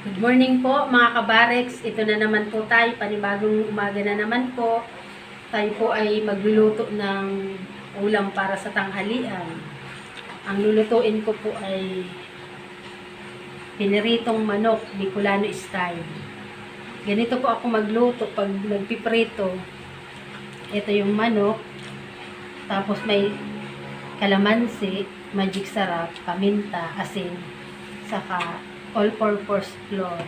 Good morning po mga kabareks. Ito na naman po tayo, panibagong umaga na naman po. Tayo po ay magluluto ng ulam para sa tanghalian. Ang lulutuin ko po ay piniritong manok, Bicolano style. Ganito po ako magluto pag nagpiprito. Ito yung manok, tapos may kalamansi, magic sarap, paminta, asin, saka all-purpose flour,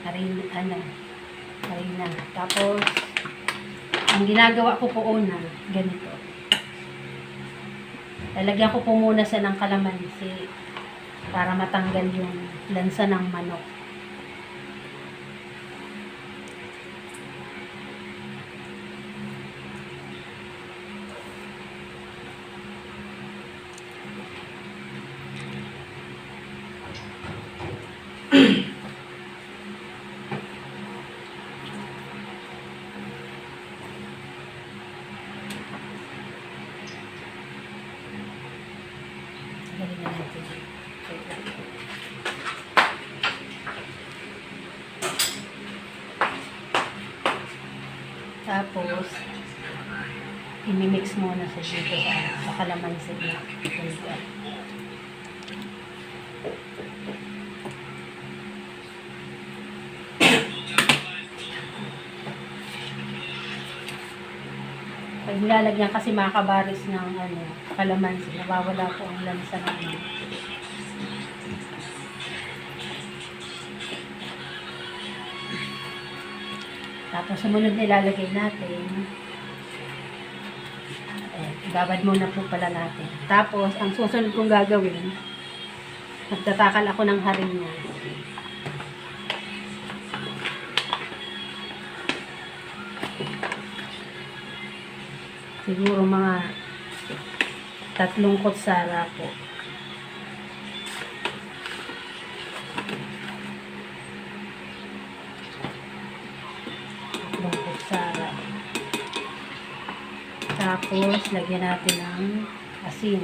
harina. Tapos, ang ginagawa ko po una, ganito. Lalagyan ko po muna siya ng kalamansi para matanggal yung lansa ng manok. Tapos, imimix muna sa dito sa kalamansi na pulga. Pag nilalagyan kasi mga kabaris ng kalamansi, nawawala po ang lansa ng Tapos sumunod na ilalagay natin. Babad muna po pala natin. Tapos, ang susunod kong gagawin, magtatakal ako ng harina. Siguro mga 3 kutsara po. Tapos, lagyan natin ng asin.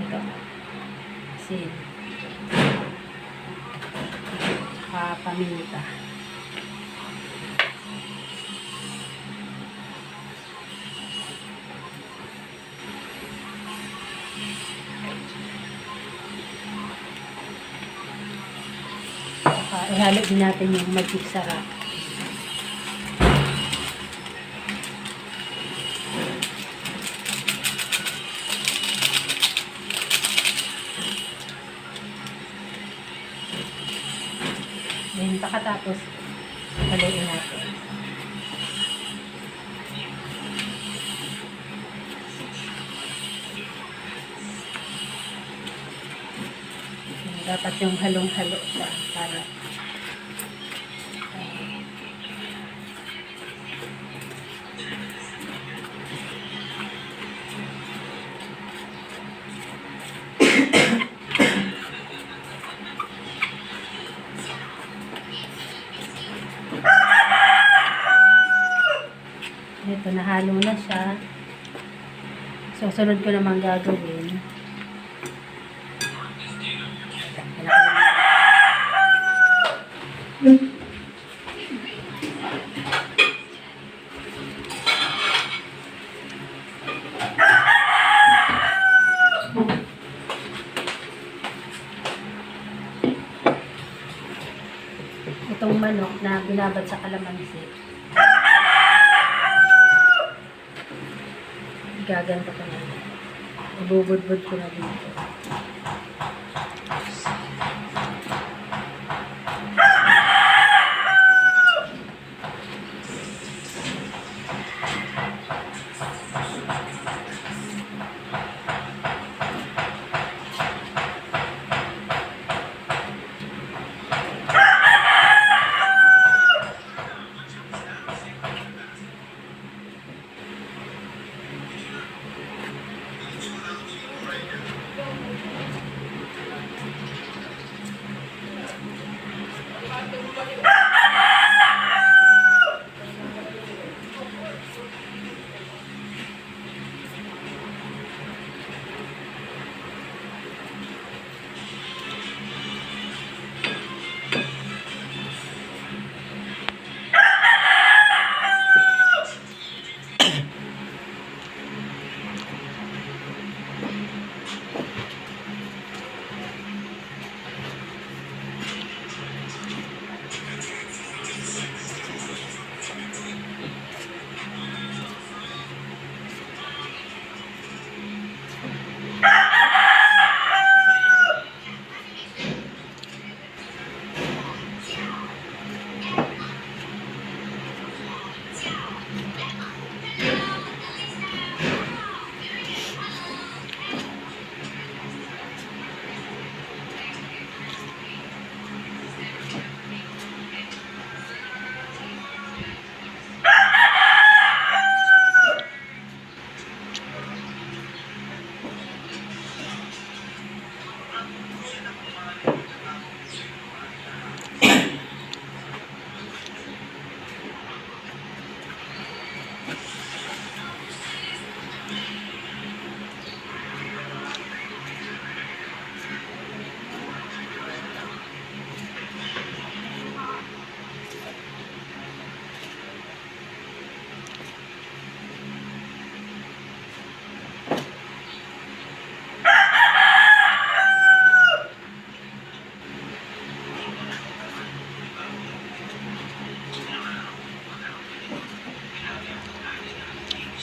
Ito. Asin. Paminta. Ihalo din natin yung magic sarap. Then pagkatapos haluin natin. Dapat yung halong-halo siya para ito, nahalo na siya. Susunod ko naman gagawin. Itong manok na binabad sa kalamansi, gaganto ko na. Ibubudbud ko na dito.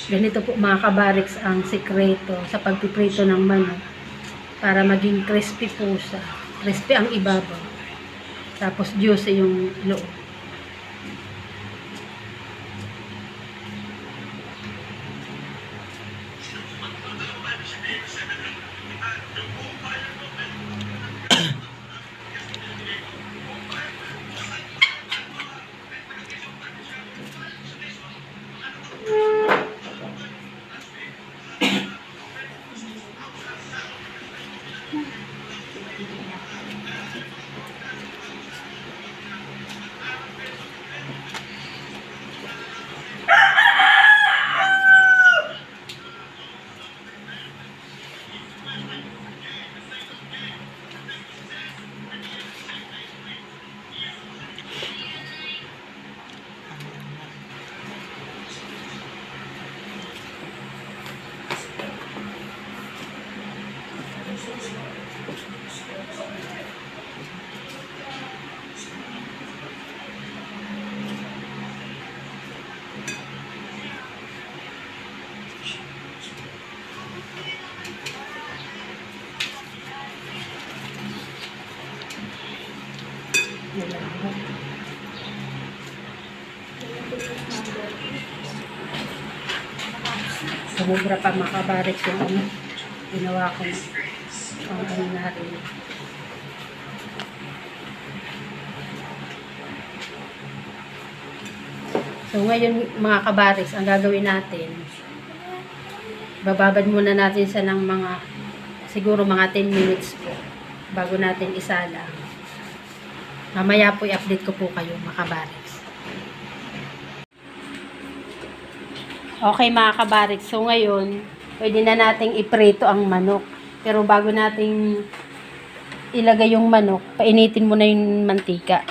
Ganito po mga kabariks ang sikreto sa pagpiprito ng manok para maging crispy po siya. Crispy ang ibabaw. Tapos juicy yung loob. Sumubra pa mga kabariks yung ano, ginawa ko ang ano natin. So ngayon mga kabariks, ang gagawin natin, bababad muna natin sa ng mga siguro mga 10 minutes po bago natin isalang. Mamaya po i-update ko po kayo mga kabariks. Okay mga kabariks, so ngayon pwede na nating iprito ang manok. Pero bago nating ilagay yung manok, painitin mo na yung mantika.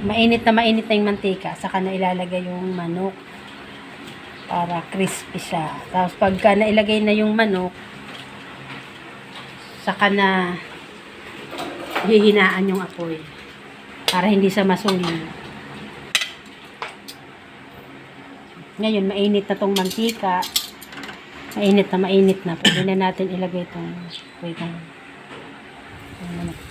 Mainit na yung mantika, saka na ilalagay yung manok para crispy siya. Tapos pagka nailagay na yung manok, saka na hihinaan yung apoy para hindi siya masunin. Ngayon, mainit na tong mantika. Mainit na. Pwede na natin ilagay itong manok.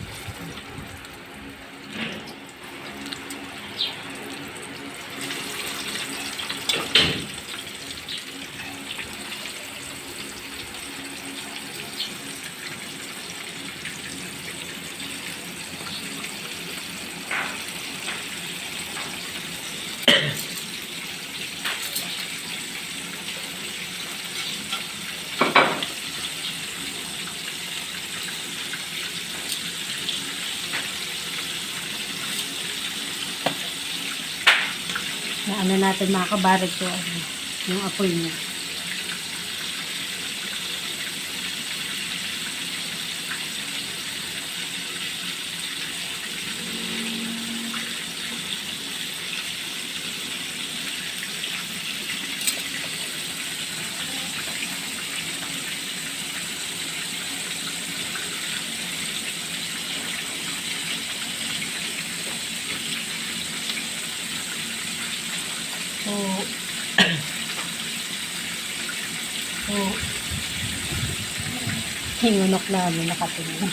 Na ano natin mga kabarig ko, yung apoy niya. Hingunok namin nakatingin.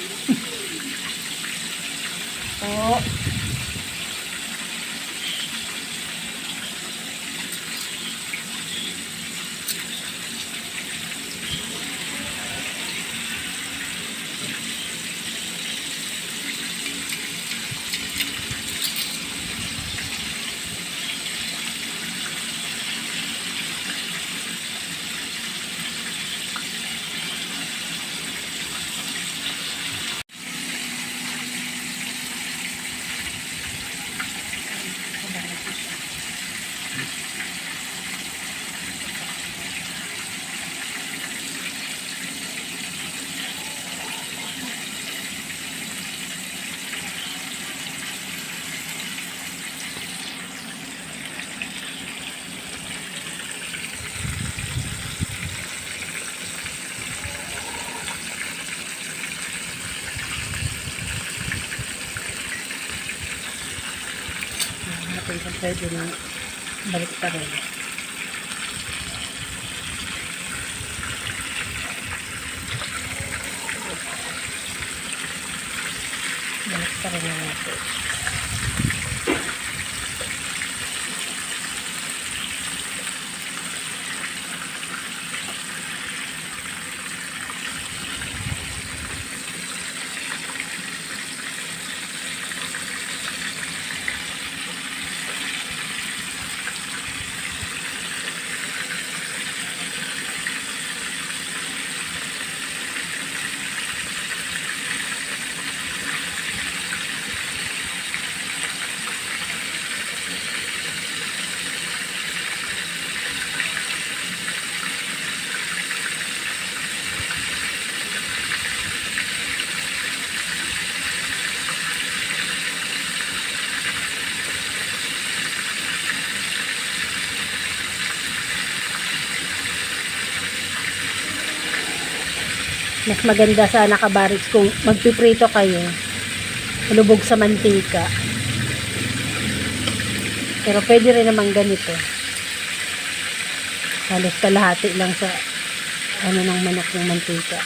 Pwede na. Balik pa rin. Balik pa rin natin. Mas maganda sana kabariks kung magpiprito kayo. Lubog sa mantika. Pero pwede rin naman ganito. Halos kalahati lang sa ng manok ng mantika.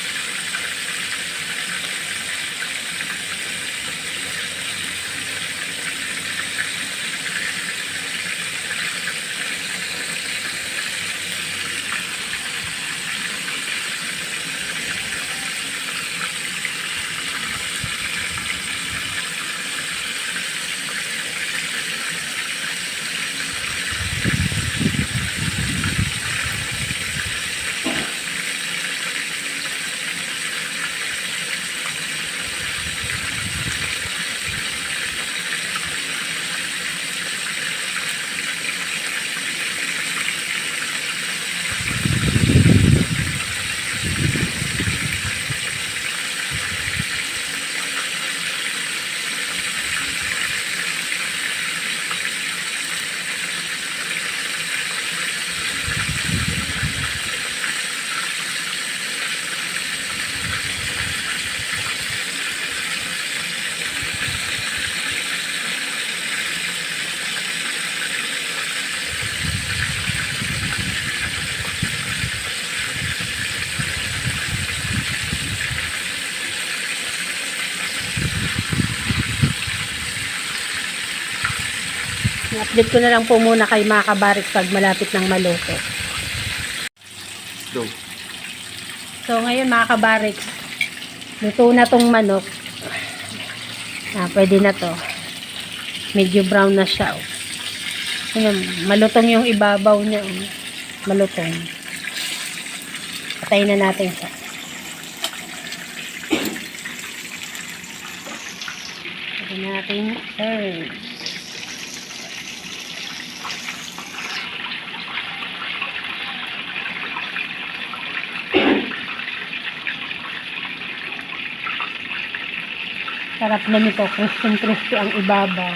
I-update ko na lang po muna kay mga kabariks pag malapit ng maluto. So ngayon mga kabariks, luto na tong manok. Pwede na to. Medyo brown na siya. Ayan, malutong yung ibabaw niya. Malutong. Patayin na natin siya. Patayin na natin. Sarap na nito, crispy ang ibabaw.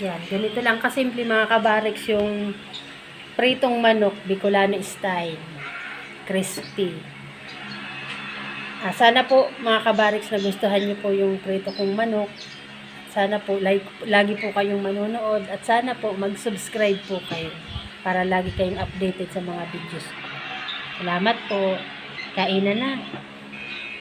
Yan, ganito lang kasimple mga kabariks yung pritong manok, Bicolano style. Crispy. Sana po mga kabariks nagustuhan niyo po yung prito kong manok. Sana po lagi po kayong manonood at sana po mag-subscribe po kayo para lagi kayong updated sa mga videos. Salamat po. Kainan na.